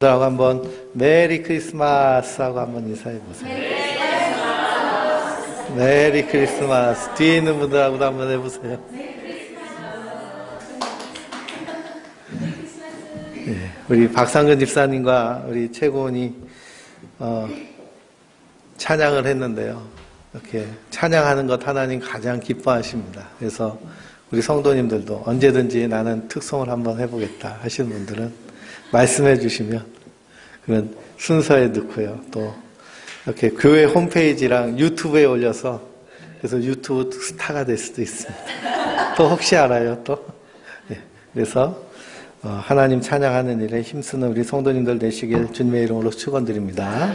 하고 한번 메리 크리스마스 하고 한번 인사해 보세요. 메리 크리스마스. 뒤에 있는 분들하고도 한번 해보세요. 네, 우리 박상근 집사님과 우리 최고원이 찬양을 했는데요. 이렇게 찬양하는 것 하나님 가장 기뻐하십니다. 그래서 우리 성도님들도 언제든지 나는 특송을 한번 해보겠다 하시는 분들은 말씀해 주시면 그런 순서에 넣고요. 또 이렇게 교회 홈페이지랑 유튜브에 올려서 그래서 유튜브 스타가 될 수도 있습니다. 또 혹시 알아요 또? 네, 그래서 하나님 찬양하는 일에 힘쓰는 우리 성도님들 되시길 주님의 이름으로 축원드립니다.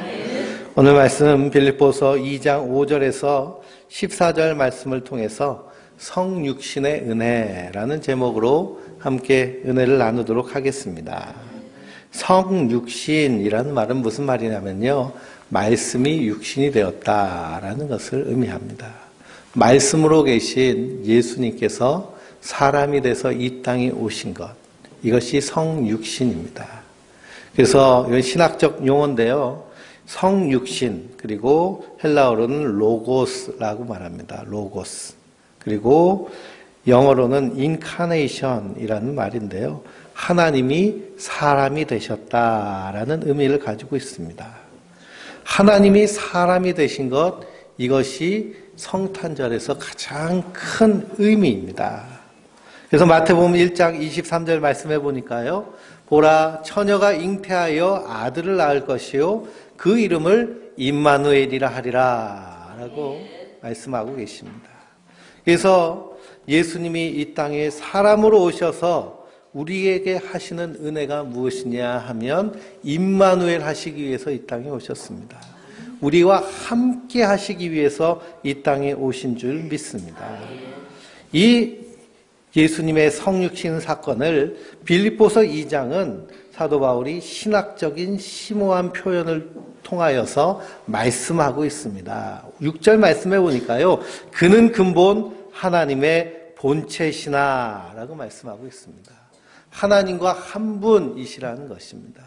오늘 말씀 빌립보서 2장 5절에서 14절 말씀을 통해서 성육신의 은혜라는 제목으로 함께 은혜를 나누도록 하겠습니다. 성육신이라는 말은 무슨 말이냐면요, 말씀이 육신이 되었다라는 것을 의미합니다. 말씀으로 계신 예수님께서 사람이 돼서 이 땅에 오신 것, 이것이 성육신입니다. 그래서 이건 신학적 용어인데요, 성육신, 그리고 헬라어로는 로고스라고 말합니다. 로고스. 그리고 영어로는 인카네이션이라는 말인데요, 하나님이 사람이 되셨다라는 의미를 가지고 있습니다. 하나님이 사람이 되신 것, 이것이 성탄절에서 가장 큰 의미입니다. 그래서 마태복음 1장 23절 말씀해 보니까요, 보라, 처녀가 잉태하여 아들을 낳을 것이요 그 이름을 임마누엘이라 하리라 라고 말씀하고 계십니다. 그래서 예수님이 이 땅에 사람으로 오셔서 우리에게 하시는 은혜가 무엇이냐 하면 임마누엘 하시기 위해서 이 땅에 오셨습니다. 우리와 함께 하시기 위해서 이 땅에 오신 줄 믿습니다. 이 예수님의 성육신 사건을 빌립보서 2장은 사도 바울이 신학적인 심오한 표현을 통하여서 말씀하고 있습니다. 6절 말씀해 보니까요, 그는 근본 하나님의 본체시나 라고 말씀하고 있습니다. 하나님과 한 분이시라는 것입니다.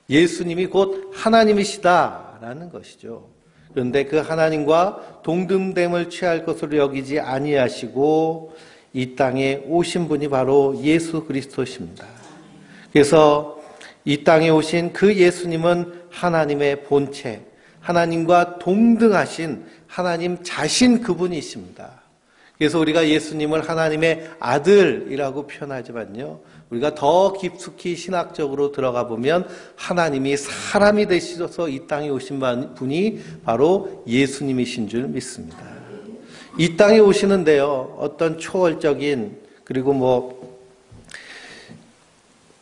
예수님이 곧 하나님이시다라는 것이죠. 그런데 그 하나님과 동등됨을 취할 것으로 여기지 아니하시고 이 땅에 오신 분이 바로 예수 그리스도십니다. 그래서 이 땅에 오신 그 예수님은 하나님의 본체, 하나님과 동등하신 하나님 자신 그분이십니다. 그래서 우리가 예수님을 하나님의 아들이라고 표현하지만요, 우리가 더 깊숙이 신학적으로 들어가 보면 하나님이 사람이 되셔서 이 땅에 오신 분이 바로 예수님이신 줄 믿습니다. 이 땅에 오시는데요, 어떤 초월적인, 그리고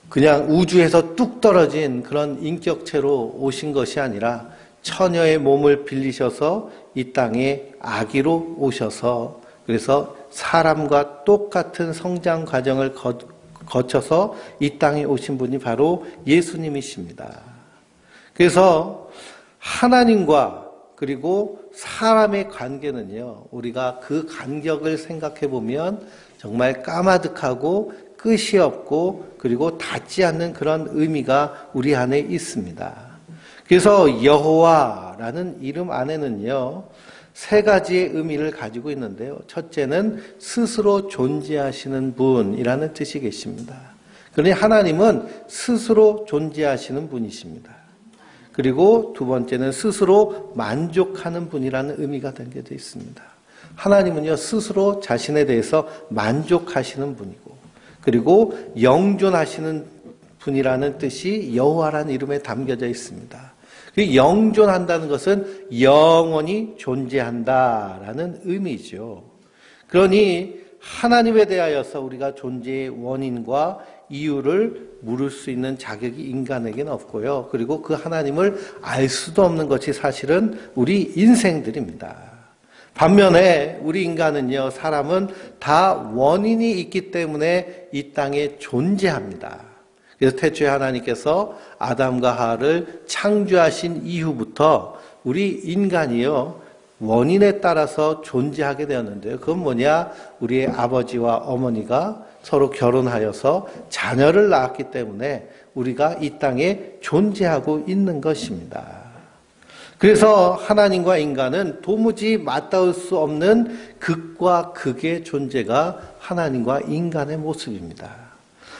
그냥 우주에서 뚝 떨어진 그런 인격체로 오신 것이 아니라 처녀의 몸을 빌리셔서 이 땅에 아기로 오셔서, 그래서 사람과 똑같은 성장 과정을 거쳐서 이 땅에 오신 분이 바로 예수님이십니다. 그래서 하나님과 그리고 사람의 관계는요, 우리가 그 간격을 생각해 보면 정말 까마득하고 끝이 없고 그리고 닿지 않는 그런 의미가 우리 안에 있습니다. 그래서 여호와라는 이름 안에는요, 세 가지의 의미를 가지고 있는데요. 첫째는 스스로 존재하시는 분이라는 뜻이 계십니다. 그러니 하나님은 스스로 존재하시는 분이십니다. 그리고 두 번째는 스스로 만족하는 분이라는 의미가 담겨져 있습니다. 하나님은요, 스스로 자신에 대해서 만족하시는 분이고, 그리고 영존하시는 분이라는 뜻이 여호와라는 이름에 담겨져 있습니다. 영존한다는 것은 영원히 존재한다라는 의미죠. 그러니 하나님에 대하여서 우리가 존재의 원인과 이유를 물을 수 있는 자격이 인간에게는 없고요. 그리고 그 하나님을 알 수도 없는 것이 사실은 우리 인생들입니다. 반면에 우리 인간은요, 사람은 다 원인이 있기 때문에 이 땅에 존재합니다. 그래서 태초에 하나님께서 아담과 하와를 창조하신 이후부터 우리 인간이요, 원인에 따라서 존재하게 되었는데요. 그건 뭐냐? 우리의 아버지와 어머니가 서로 결혼하여서 자녀를 낳았기 때문에 우리가 이 땅에 존재하고 있는 것입니다. 그래서 하나님과 인간은 도무지 맞닿을 수 없는 극과 극의 존재가 하나님과 인간의 모습입니다.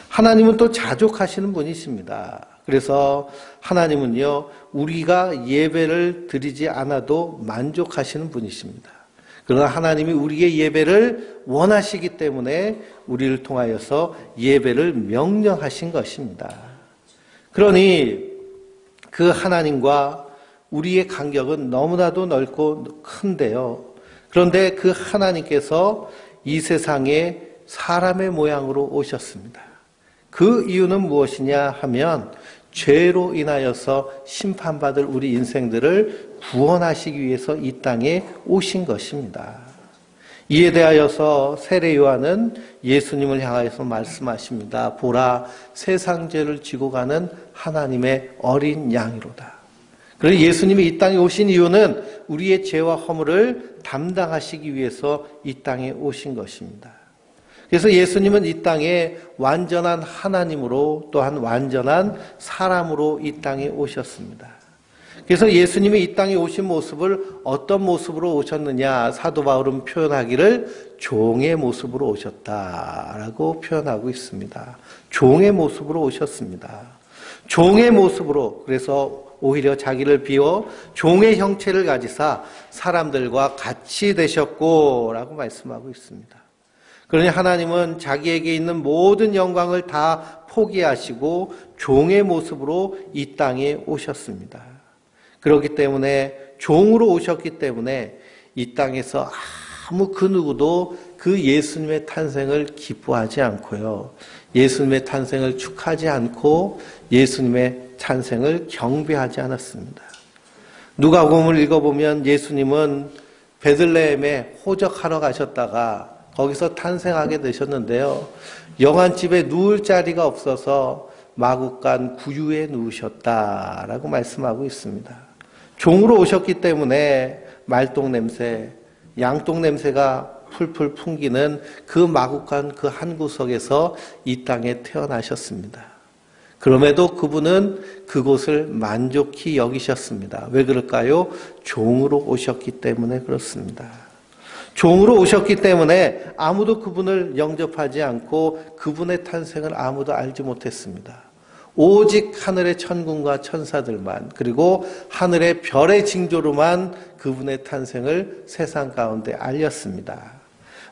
하나님은 또 자족하시는 분이십니다. 그래서 하나님은요, 우리가 예배를 드리지 않아도 만족하시는 분이십니다. 그러나 하나님이 우리의 예배를 원하시기 때문에 우리를 통하여서 예배를 명령하신 것입니다. 그러니 그 하나님과 우리의 간격은 너무나도 넓고 큰데요. 그런데 그 하나님께서 이 세상에 사람의 모양으로 오셨습니다. 그 이유는 무엇이냐 하면 죄로 인하여서 심판받을 우리 인생들을 구원하시기 위해서 이 땅에 오신 것입니다. 이에 대하여서 세례 요한은 예수님을 향하여서 말씀하십니다. 보라, 세상 죄를 지고 가는 하나님의 어린 양이로다. 그래서 예수님이 이 땅에 오신 이유는 우리의 죄와 허물을 담당하시기 위해서 이 땅에 오신 것입니다. 그래서 예수님은 이 땅에 완전한 하나님으로 또한 완전한 사람으로 이 땅에 오셨습니다. 그래서 예수님이 이 땅에 오신 모습을 어떤 모습으로 오셨느냐, 사도 바울은 표현하기를 종의 모습으로 오셨다라고 표현하고 있습니다. 종의 모습으로 오셨습니다. 종의 모습으로, 그래서 오히려 자기를 비워 종의 형체를 가지사 사람들과 같이 되셨고 라고 말씀하고 있습니다. 그러니 하나님은 자기에게 있는 모든 영광을 다 포기하시고 종의 모습으로 이 땅에 오셨습니다. 그렇기 때문에 종으로 오셨기 때문에 이 땅에서 아무 그 누구도 그 예수님의 탄생을 기뻐하지 않고요. 예수님의 탄생을 축하하지 않고 예수님의 탄생을 경배하지 않았습니다. 누가복음을 읽어보면 예수님은 베들레헴에 호적하러 가셨다가 거기서 탄생하게 되셨는데요. 영안집에 누울 자리가 없어서 마구간 구유에 누우셨다라고 말씀하고 있습니다. 종으로 오셨기 때문에 말똥 냄새, 양똥 냄새가 풀풀 풍기는 그 마구간 그 한 구석에서 이 땅에 태어나셨습니다. 그럼에도 그분은 그곳을 만족히 여기셨습니다. 왜 그럴까요? 종으로 오셨기 때문에 그렇습니다. 종으로 오셨기 때문에 아무도 그분을 영접하지 않고 그분의 탄생을 아무도 알지 못했습니다. 오직 하늘의 천군과 천사들만, 그리고 하늘의 별의 징조로만 그분의 탄생을 세상 가운데 알렸습니다.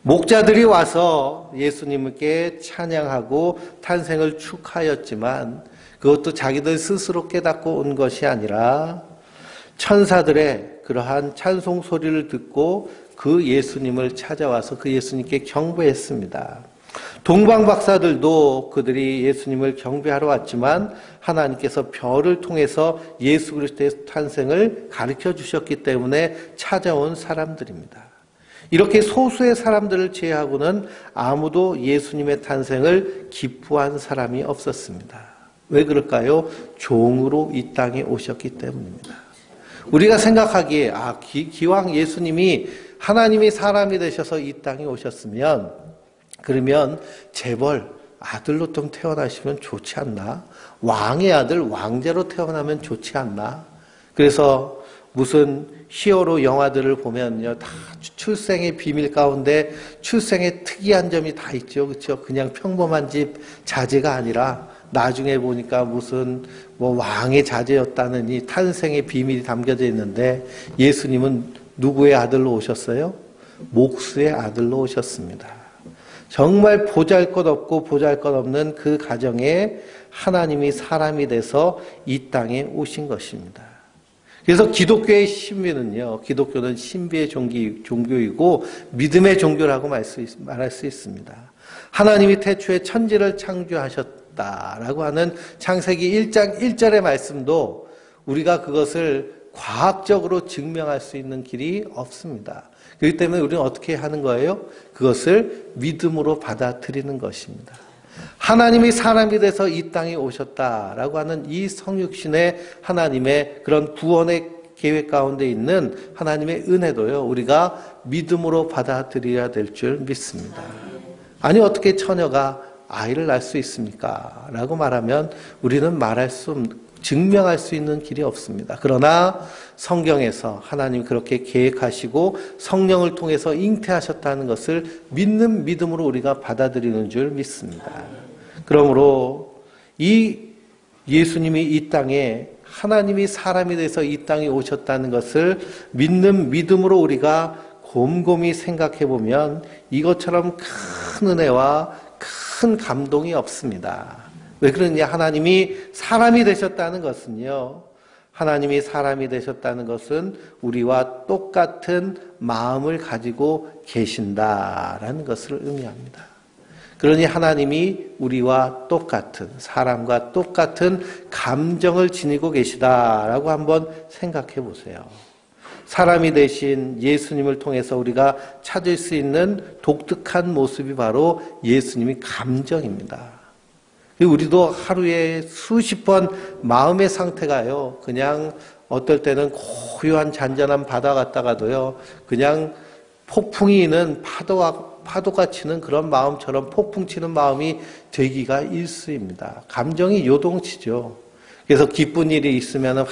목자들이 와서 예수님께 찬양하고 탄생을 축하하였지만 그것도 자기들 스스로 깨닫고 온 것이 아니라 천사들의 그러한 찬송 소리를 듣고 그 예수님을 찾아와서 그 예수님께 경배했습니다. 동방 박사들도 그들이 예수님을 경배하러 왔지만 하나님께서 별을 통해서 예수 그리스도의 탄생을 가르쳐 주셨기 때문에 찾아온 사람들입니다. 이렇게 소수의 사람들을 제외하고는 아무도 예수님의 탄생을 기뻐한 사람이 없었습니다. 왜 그럴까요? 종으로 이 땅에 오셨기 때문입니다. 우리가 생각하기에 기왕 예수님이 하나님이 사람이 되셔서 이 땅에 오셨으면 그러면 재벌 아들로 좀 태어나시면 좋지 않나? 왕의 아들 왕자로 태어나면 좋지 않나? 그래서 무슨 히어로 영화들을 보면요, 다 출생의 비밀 가운데 출생의 특이한 점이 다 있죠, 그렇죠? 그냥 평범한 집 자제가 아니라 나중에 보니까 무슨 왕의 자제였다는 이 탄생의 비밀이 담겨져 있는데 예수님은 누구의 아들로 오셨어요? 목수의 아들로 오셨습니다. 정말 보잘것없고 보잘것없는 그 가정에 하나님이 사람이 돼서 이 땅에 오신 것입니다. 그래서 기독교의 신비는요, 기독교는 신비의 종교이고 믿음의 종교라고 말할 수 있습니다. 하나님이 태초에 천지를 창조하셨다라고 하는 창세기 1장 1절의 말씀도 우리가 그것을 과학적으로 증명할 수 있는 길이 없습니다. 그렇기 때문에 우리는 어떻게 하는 거예요? 그것을 믿음으로 받아들이는 것입니다. 하나님이 사람이 돼서 이 땅에 오셨다라고 하는 이 성육신의 하나님의 그런 구원의 계획 가운데 있는 하나님의 은혜도요, 우리가 믿음으로 받아들여야 될 줄 믿습니다. 아니 어떻게 처녀가 아이를 낳을 수 있습니까? 라고 말하면 우리는 증명할 수 있는 길이 없습니다. 그러나 성경에서 하나님 그렇게 계획하시고 성령을 통해서 잉태하셨다는 것을 믿는 믿음으로 우리가 받아들이는 줄 믿습니다. 그러므로 이 예수님이 이 땅에 하나님이 사람이 돼서 이 땅에 오셨다는 것을 믿는 믿음으로 우리가 곰곰이 생각해 보면 이것처럼 큰 은혜와 큰 감동이 없습니다. 왜 그러냐? 하나님이 사람이 되셨다는 것은요. 하나님이 사람이 되셨다는 것은 우리와 똑같은 마음을 가지고 계신다라는 것을 의미합니다. 그러니 하나님이 우리와 똑같은, 사람과 똑같은 감정을 지니고 계시다라고 한번 생각해 보세요. 사람이 되신 예수님을 통해서 우리가 찾을 수 있는 독특한 모습이 바로 예수님의 감정입니다. 우리도 하루에 수십 번 마음의 상태가요, 그냥 어떨 때는 고요한 잔잔한 바다 같다가도요, 그냥 폭풍이 있는 파도가 치는 그런 마음처럼 폭풍 치는 마음이 되기가 일쑤입니다. 감정이 요동치죠. 그래서 기쁜 일이 있으면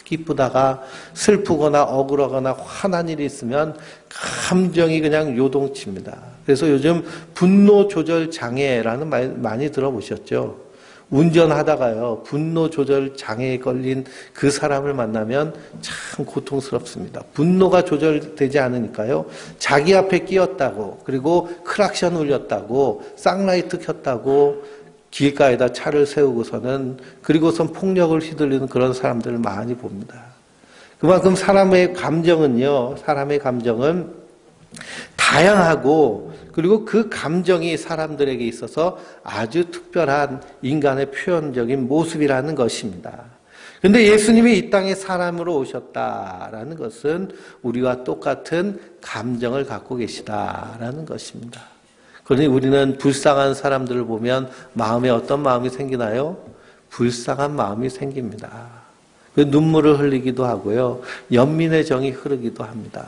기쁘다가 슬프거나 억울하거나 화난 일이 있으면 감정이 그냥 요동칩니다. 그래서 요즘 분노 조절 장애라는 말 많이 들어보셨죠? 운전하다가요, 분노 조절 장애에 걸린 그 사람을 만나면 참 고통스럽습니다. 분노가 조절되지 않으니까요, 자기 앞에 끼었다고, 그리고 크락션 울렸다고, 쌍라이트 켰다고, 길가에다 차를 세우고서는, 그리고선 폭력을 휘둘리는 그런 사람들을 많이 봅니다. 그만큼 사람의 감정은 다양하고, 그리고 그 감정이 사람들에게 있어서 아주 특별한 인간의 표현적인 모습이라는 것입니다. 그런데 예수님이 이 땅에 사람으로 오셨다라는 것은 우리와 똑같은 감정을 갖고 계시다라는 것입니다. 그러니 우리는 불쌍한 사람들을 보면 마음에 어떤 마음이 생기나요? 불쌍한 마음이 생깁니다. 그 눈물을 흘리기도 하고요, 연민의 정이 흐르기도 합니다.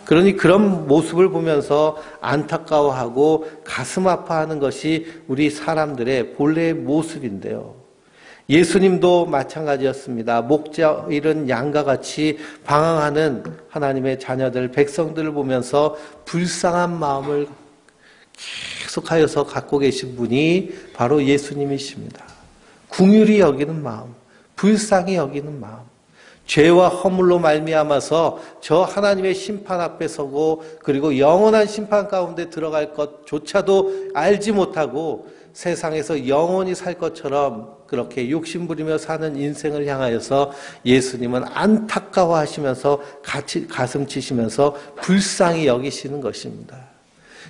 그러니 그런 모습을 보면서 안타까워하고 가슴 아파하는 것이 우리 사람들의 본래의 모습인데요. 예수님도 마찬가지였습니다. 목자 잃은 양과 같이 방황하는 하나님의 자녀들, 백성들을 보면서 불쌍한 마음을 계속하여서 갖고 계신 분이 바로 예수님이십니다. 긍휼히 여기는 마음, 불쌍히 여기는 마음. 죄와 허물로 말미암아서 저 하나님의 심판 앞에 서고, 그리고 영원한 심판 가운데 들어갈 것조차도 알지 못하고 세상에서 영원히 살 것처럼 그렇게 욕심부리며 사는 인생을 향하여서 예수님은 안타까워하시면서 가슴 치시면서 불쌍히 여기시는 것입니다.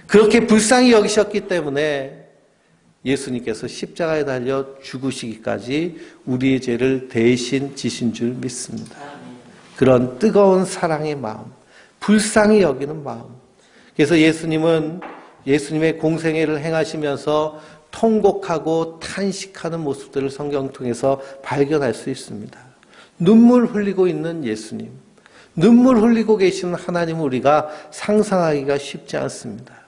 그렇게 불쌍히 여기셨기 때문에 예수님께서 십자가에 달려 죽으시기까지 우리의 죄를 대신 지신 줄 믿습니다. 그런 뜨거운 사랑의 마음, 불쌍히 여기는 마음. 그래서 예수님은 예수님의 공생애를 행하시면서 통곡하고 탄식하는 모습들을 성경 통해서 발견할 수 있습니다. 눈물 흘리고 있는 예수님, 눈물 흘리고 계시는 하나님을 우리가 상상하기가 쉽지 않습니다.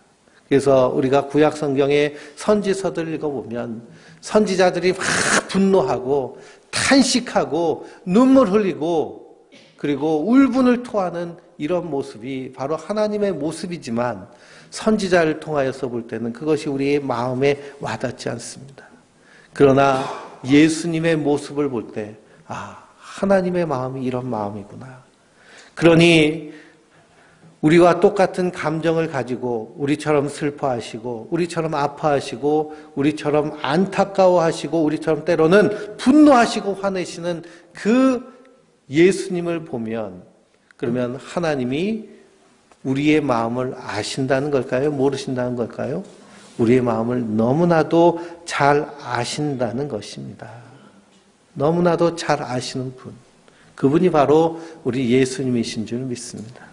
그래서 우리가 구약 성경의 선지서들을 읽어보면 선지자들이 막 분노하고 탄식하고 눈물 흘리고 그리고 울분을 토하는 이런 모습이 바로 하나님의 모습이지만 선지자를 통하여서 볼 때는 그것이 우리의 마음에 와닿지 않습니다. 그러나 예수님의 모습을 볼 때, 하나님의 마음이 이런 마음이구나. 그러니 우리와 똑같은 감정을 가지고 우리처럼 슬퍼하시고 우리처럼 아파하시고 우리처럼 안타까워하시고 우리처럼 때로는 분노하시고 화내시는 그 예수님을 보면, 그러면 하나님이 우리의 마음을 아신다는 걸까요? 모르신다는 걸까요? 우리의 마음을 너무나도 잘 아신다는 것입니다. 너무나도 잘 아시는 분, 그분이 바로 우리 예수님이신 줄 믿습니다.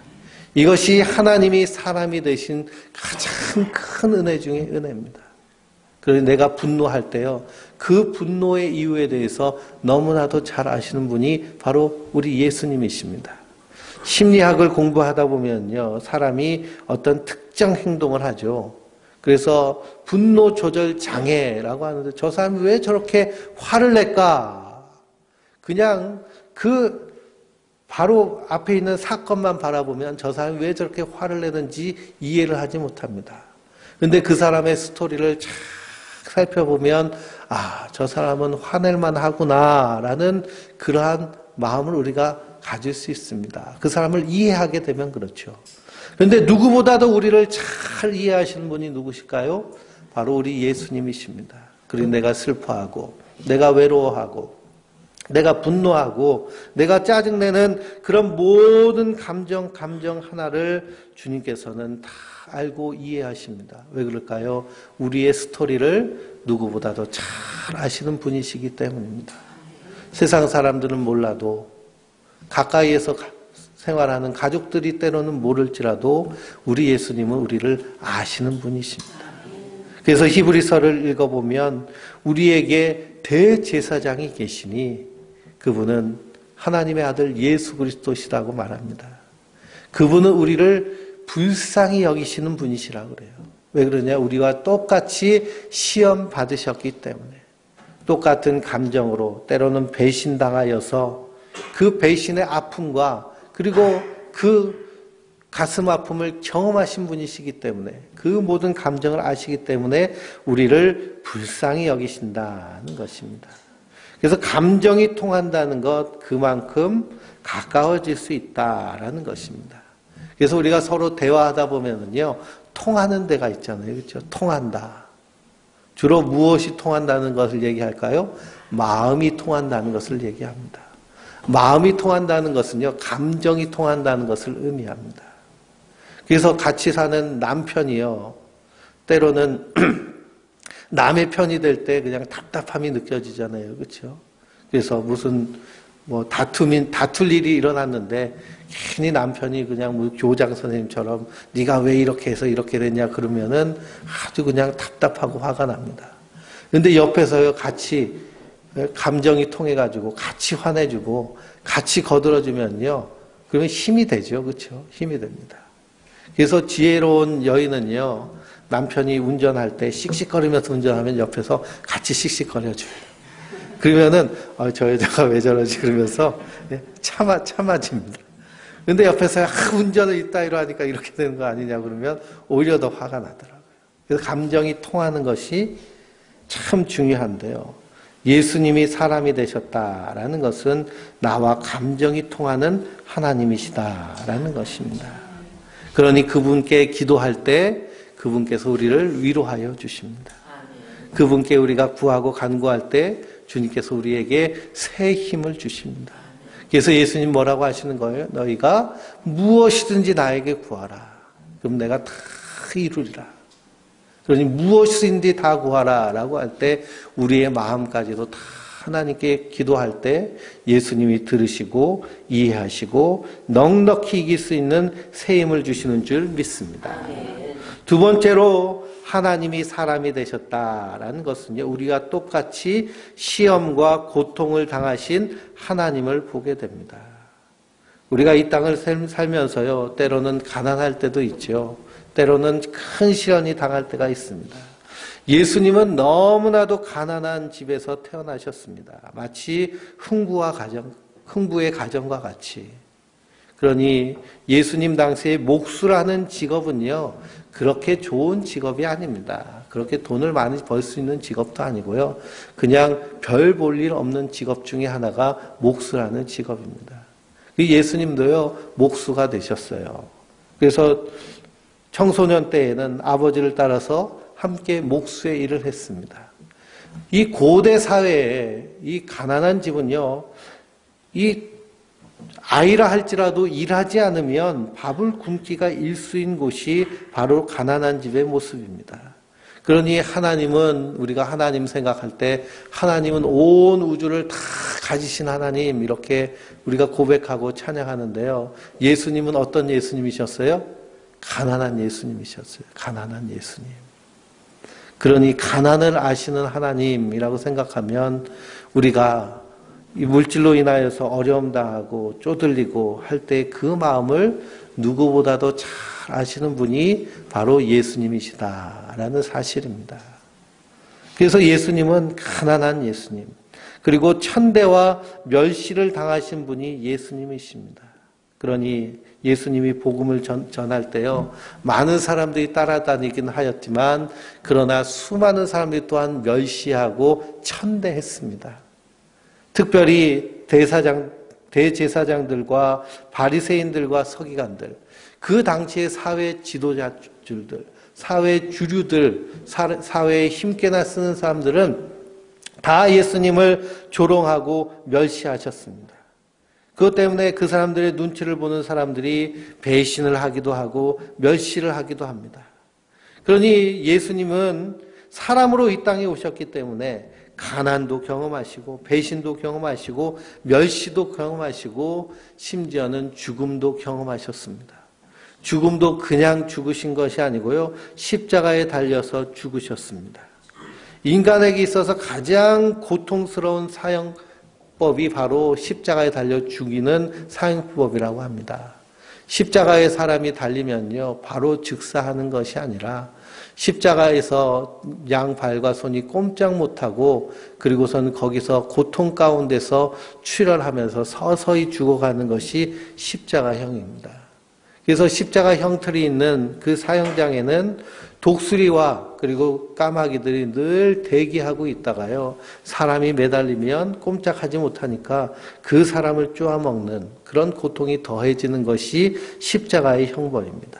이것이 하나님이 사람이 되신 가장 큰 은혜 중의 은혜입니다. 그래서 내가 분노할 때요, 그 분노의 이유에 대해서 너무나도 잘 아시는 분이 바로 우리 예수님이십니다. 심리학을 공부하다 보면요, 사람이 어떤 특정 행동을 하죠. 그래서 분노 조절 장애라고 하는데 저 사람이 왜 저렇게 화를 낼까? 그냥 그 바로 앞에 있는 사건만 바라보면 저 사람이 왜 저렇게 화를 내는지 이해를 하지 못합니다. 근데 그 사람의 스토리를 쫙 살펴보면 아, 저 사람은 화낼만 하구나라는 그러한 마음을 우리가 가질 수 있습니다. 그 사람을 이해하게 되면 그렇죠. 그런데 누구보다도 우리를 잘 이해하시는 분이 누구실까요? 바로 우리 예수님이십니다. 그리고 내가 슬퍼하고 내가 외로워하고 내가 분노하고 내가 짜증내는 그런 모든 감정 하나를 주님께서는 다 알고 이해하십니다. 왜 그럴까요? 우리의 스토리를 누구보다도 잘 아시는 분이시기 때문입니다. 세상 사람들은 몰라도 가까이에서 생활하는 가족들이 때로는 모를지라도 우리 예수님은 우리를 아시는 분이십니다. 그래서 히브리서를 읽어보면 우리에게 대제사장이 계시니 그분은 하나님의 아들 예수 그리스도시라고 말합니다. 그분은 우리를 불쌍히 여기시는 분이시라고 그래요. 왜 그러냐? 우리와 똑같이 시험 받으셨기 때문에 똑같은 감정으로 때로는 배신당하여서 그 배신의 아픔과 그리고 그 가슴 아픔을 경험하신 분이시기 때문에 그 모든 감정을 아시기 때문에 우리를 불쌍히 여기신다는 것입니다. 그래서 감정이 통한다는 것 그만큼 가까워질 수 있다라는 것입니다. 그래서 우리가 서로 대화하다 보면은요 통하는 데가 있잖아요. 그렇죠? 통한다. 주로 무엇이 통한다는 것을 얘기할까요? 마음이 통한다는 것을 얘기합니다. 마음이 통한다는 것은요 감정이 통한다는 것을 의미합니다. 그래서 같이 사는 남편이요 때로는 남의 편이 될 때 그냥 답답함이 느껴지잖아요. 그렇죠? 그래서 무슨 뭐 다툴 일이 일어났는데 괜히 남편이 그냥 뭐 교장 선생님처럼 네가 왜 이렇게 해서 이렇게 됐냐 그러면은 아주 그냥 답답하고 화가 납니다. 근데 옆에서요 같이 감정이 통해가지고 같이 화내주고 같이 거들어주면요 그러면 힘이 되죠. 그렇죠? 힘이 됩니다. 그래서 지혜로운 여인은요 남편이 운전할 때 씩씩거리면서 운전하면 옆에서 같이 씩씩거려줘요. 그러면은 저 여자가 왜 저러지 그러면서 참아집니다. 근데 옆에서 운전을 이따위로 하니까 이렇게 되는 거 아니냐 그러면 오히려 더 화가 나더라고요. 그래서 감정이 통하는 것이 참 중요한데요. 예수님이 사람이 되셨다라는 것은 나와 감정이 통하는 하나님이시다라는 것입니다. 그러니 그분께 기도할 때 그분께서 우리를 위로하여 주십니다. 그분께 우리가 구하고 간구할 때 주님께서 우리에게 새 힘을 주십니다. 그래서 예수님 뭐라고 하시는 거예요? 너희가 무엇이든지 나에게 구하라. 그럼 내가 다 이루리라. 그러니 무엇이든지 다 구하라 라고 할 때 우리의 마음까지도 다 하나님께 기도할 때 예수님이 들으시고 이해하시고 넉넉히 이길 수 있는 새 힘을 주시는 줄 믿습니다. 두 번째로 하나님이 사람이 되셨다라는 것은요, 우리가 똑같이 시험과 고통을 당하신 하나님을 보게 됩니다. 우리가 이 땅을 살면서요, 때로는 가난할 때도 있죠. 때로는 큰 시련이 당할 때가 있습니다. 예수님은 너무나도 가난한 집에서 태어나셨습니다. 마치 흥부의 가정과 같이. 그러니 예수님 당시에 목수라는 직업은요, 그렇게 좋은 직업이 아닙니다. 그렇게 돈을 많이 벌 수 있는 직업도 아니고요. 그냥 별 볼 일 없는 직업 중에 하나가 목수라는 직업입니다. 예수님도요, 목수가 되셨어요. 그래서 청소년 때에는 아버지를 따라서 함께 목수의 일을 했습니다. 이 고대 사회에 이 가난한 집은요, 이 아이라 할지라도 일하지 않으면 밥을 굶기가 일수인 곳이 바로 가난한 집의 모습입니다. 그러니 하나님은, 우리가 하나님 생각할 때 하나님은 온 우주를 다 가지신 하나님, 이렇게 우리가 고백하고 찬양하는데요. 예수님은 어떤 예수님이셨어요? 가난한 예수님이셨어요. 가난한 예수님. 그러니 가난을 아시는 하나님이라고 생각하면 우리가 이 물질로 인하여서 어려움 당하고 쪼들리고 할 때 그 마음을 누구보다도 잘 아시는 분이 바로 예수님이시다라는 사실입니다. 그래서 예수님은 가난한 예수님, 그리고 천대와 멸시를 당하신 분이 예수님이십니다. 그러니 예수님이 복음을 전할 때요, 많은 사람들이 따라다니긴 하였지만 그러나 수많은 사람들이 또한 멸시하고 천대했습니다. 특별히 대제사장들과 바리새인들과 서기관들, 그 당시의 사회 지도자들들, 사회 주류들, 사회에 힘께나 쓰는 사람들은 다 예수님을 조롱하고 멸시하셨습니다. 그것 때문에 그 사람들의 눈치를 보는 사람들이 배신을 하기도 하고 멸시를 하기도 합니다. 그러니 예수님은 사람으로 이 땅에 오셨기 때문에 가난도 경험하시고 배신도 경험하시고 멸시도 경험하시고 심지어는 죽음도 경험하셨습니다. 죽음도 그냥 죽으신 것이 아니고요, 십자가에 달려서 죽으셨습니다. 인간에게 있어서 가장 고통스러운 사형법이 바로 십자가에 달려 죽이는 사형법이라고 합니다. 십자가에 사람이 달리면요, 바로 즉사하는 것이 아니라 십자가에서 양발과 손이 꼼짝 못하고 그리고선 거기서 고통 가운데서 출혈하면서 서서히 죽어가는 것이 십자가형입니다. 그래서 십자가 형틀이 있는 그 사형장에는 독수리와 그리고 까마귀들이 늘 대기하고 있다가요, 사람이 매달리면 꼼짝하지 못하니까 그 사람을 쪼아먹는 그런 고통이 더해지는 것이 십자가의 형벌입니다.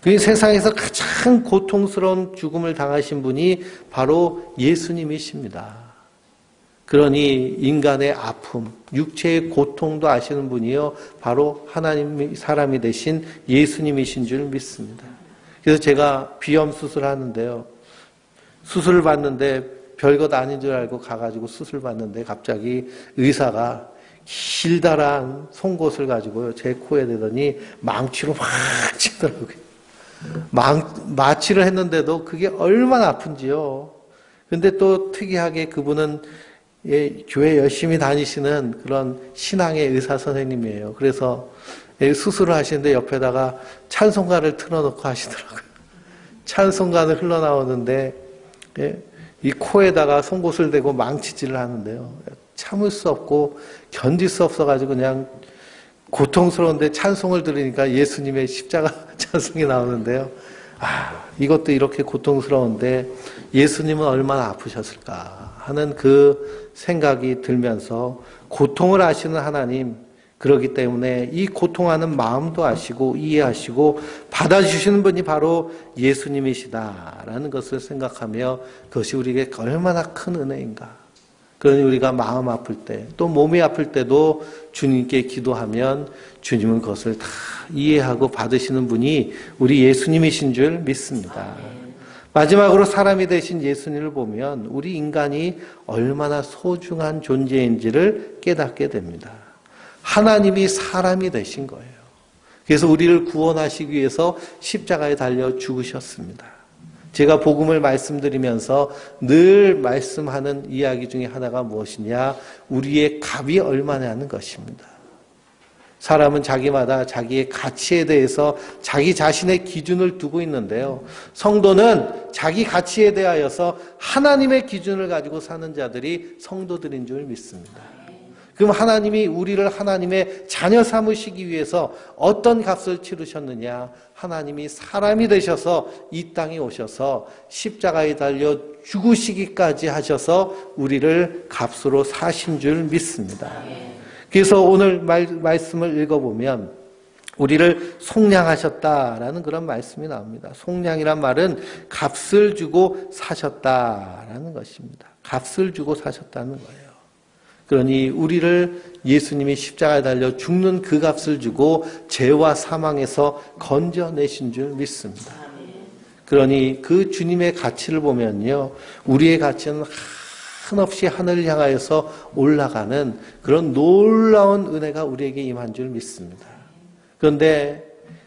그 세상에서 가장 고통스러운 죽음을 당하신 분이 바로 예수님이십니다. 그러니 인간의 아픔, 육체의 고통도 아시는 분이요, 바로 하나님이 사람이 되신 예수님이신 줄 믿습니다. 그래서 제가 비염 수술하는데요, 수술을 받는데 별것 아닌 줄 알고 가가지고 수술 받는데 갑자기 의사가 길다란 송곳을 가지고요, 제 코에 대더니 망치로 확 치더라고요. 마취를 했는데도 그게 얼마나 아픈지요. 근데 또 특이하게 그분은 교회 열심히 다니시는 그런 신앙의 의사 선생님이에요. 그래서 수술을 하시는데 옆에다가 찬송가를 틀어놓고 하시더라고요. 찬송가는 흘러나오는데 이 코에다가 송곳을 대고 망치질을 하는데요, 참을 수 없고 견딜 수 없어가지고 그냥 고통스러운데 찬송을 들으니까 예수님의 십자가 찬송이 나오는데요, 이것도 이렇게 고통스러운데 예수님은 얼마나 아프셨을까 하는 그 생각이 들면서, 고통을 아시는 하나님, 그렇기 때문에 이 고통하는 마음도 아시고 이해하시고 받아주시는 분이 바로 예수님이시다라는 것을 생각하며 그것이 우리에게 얼마나 큰 은혜인가. 그러니 우리가 마음 아플 때, 또 몸이 아플 때도 주님께 기도하면 주님은 그것을 다 이해하고 받으시는 분이 우리 예수님이신 줄 믿습니다. 마지막으로 사람이 되신 예수님을 보면 우리 인간이 얼마나 소중한 존재인지를 깨닫게 됩니다. 하나님이 사람이 되신 거예요. 그래서 우리를 구원하시기 위해서 십자가에 달려 죽으셨습니다. 제가 복음을 말씀드리면서 늘 말씀하는 이야기 중에 하나가 무엇이냐, 우리의 값이 얼마냐는 것입니다. 사람은 자기마다 자기의 가치에 대해서 자기 자신의 기준을 두고 있는데요, 성도는 자기 가치에 대하여서 하나님의 기준을 가지고 사는 자들이 성도들인 줄 믿습니다. 그럼 하나님이 우리를 하나님의 자녀 삼으시기 위해서 어떤 값을 치르셨느냐, 하나님이 사람이 되셔서 이 땅에 오셔서 십자가에 달려 죽으시기까지 하셔서 우리를 값으로 사신 줄 믿습니다. 그래서 오늘 말씀을 읽어보면 우리를 속량하셨다라는 그런 말씀이 나옵니다. 속량이란 말은 값을 주고 사셨다라는 것입니다. 값을 주고 사셨다는 거예요. 그러니 우리를 예수님이 십자가에 달려 죽는 그 값을 주고 죄와 사망에서 건져내신 줄 믿습니다. 그러니 그 주님의 가치를 보면요, 우리의 가치는 한없이 하늘을 향하여서 올라가는 그런 놀라운 은혜가 우리에게 임한 줄 믿습니다. 그런데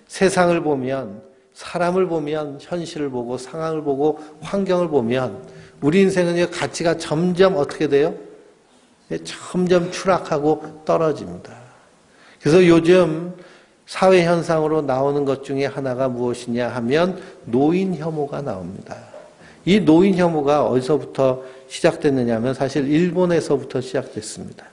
세상을 보면, 사람을 보면, 현실을 보고 상황을 보고 환경을 보면 우리 인생은 가치가 점점 어떻게 돼요? 점점 추락하고 떨어집니다. 그래서 요즘 사회 현상으로 나오는 것 중에 하나가 무엇이냐 하면 노인 혐오가 나옵니다. 이 노인 혐오가 어디서부터 시작됐느냐 하면 사실 일본에서부터 시작됐습니다.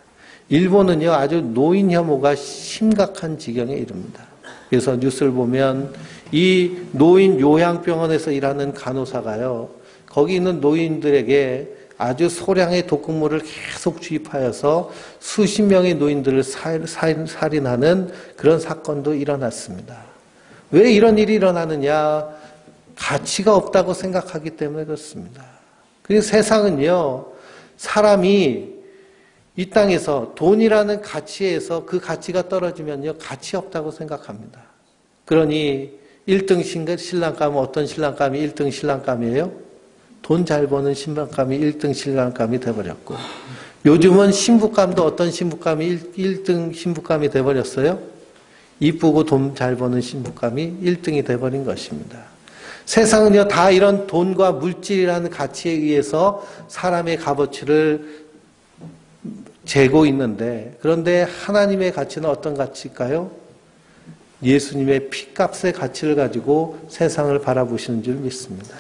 일본은요, 아주 노인 혐오가 심각한 지경에 이릅니다. 그래서 뉴스를 보면 이 노인 요양병원에서 일하는 간호사가요, 거기 있는 노인들에게 아주 소량의 독극물을 계속 주입하여서 수십 명의 노인들을 살인하는 그런 사건도 일어났습니다. 왜 이런 일이 일어나느냐? 가치가 없다고 생각하기 때문에 그렇습니다. 그리고 세상은요, 사람이 이 땅에서 돈이라는 가치에서 그 가치가 떨어지면요, 가치 없다고 생각합니다. 그러니 1등 신랑감은 어떤 신랑감이 1등 신랑감이에요? 돈 잘 버는 신랑감이 1등 신랑감이 돼버렸고, 요즘은 신부감도 어떤 신부감이 1등 신부감이 돼버렸어요? 이쁘고 돈 잘 버는 신부감이 1등이 돼버린 것입니다. 세상은요, 다 이런 돈과 물질이라는 가치에 의해서 사람의 값어치를 재고 있는데, 그런데 하나님의 가치는 어떤 가치일까요? 예수님의 피값의 가치를 가지고 세상을 바라보시는 줄 믿습니다.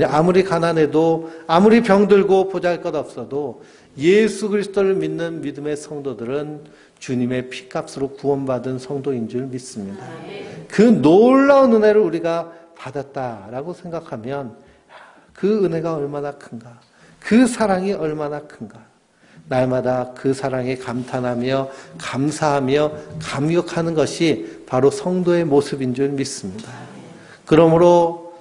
아무리 가난해도, 아무리 병들고 보잘것없어도 예수 그리스도를 믿는 믿음의 성도들은 주님의 피값으로 구원받은 성도인 줄 믿습니다. 그 놀라운 은혜를 우리가 받았다라고 생각하면 그 은혜가 얼마나 큰가, 그 사랑이 얼마나 큰가, 날마다 그 사랑에 감탄하며 감사하며 감격하는 것이 바로 성도의 모습인 줄 믿습니다. 그러므로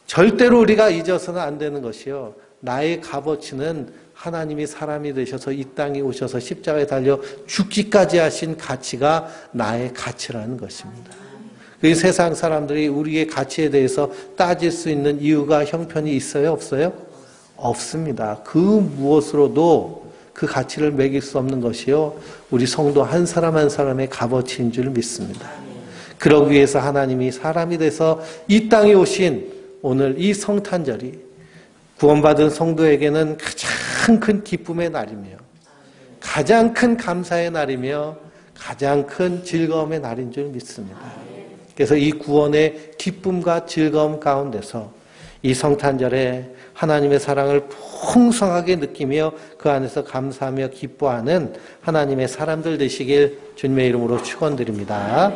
절대로 우리가 잊어서는 안 되는 것이요, 나의 값어치는 하나님이 사람이 되셔서 이 땅에 오셔서 십자가에 달려 죽기까지 하신 가치가 나의 가치라는 것입니다. 그 세상 사람들이 우리의 가치에 대해서 따질 수 있는 이유가 형편이 있어요? 없어요? 없습니다. 그 무엇으로도 그 가치를 매길 수 없는 것이요, 우리 성도 한 사람 한 사람의 값어치인 줄 믿습니다. 그러기 위해서 하나님이 사람이 돼서 이 땅에 오신 오늘 이 성탄절이 구원받은 성도에게는 가장 큰 기쁨의 날이며 가장 큰 감사의 날이며 가장 큰 즐거움의 날인 줄 믿습니다. 그래서 이 구원의 기쁨과 즐거움 가운데서 이 성탄절에 하나님의 사랑을 풍성하게 느끼며 그 안에서 감사하며 기뻐하는 하나님의 사람들 되시길 주님의 이름으로 축원드립니다.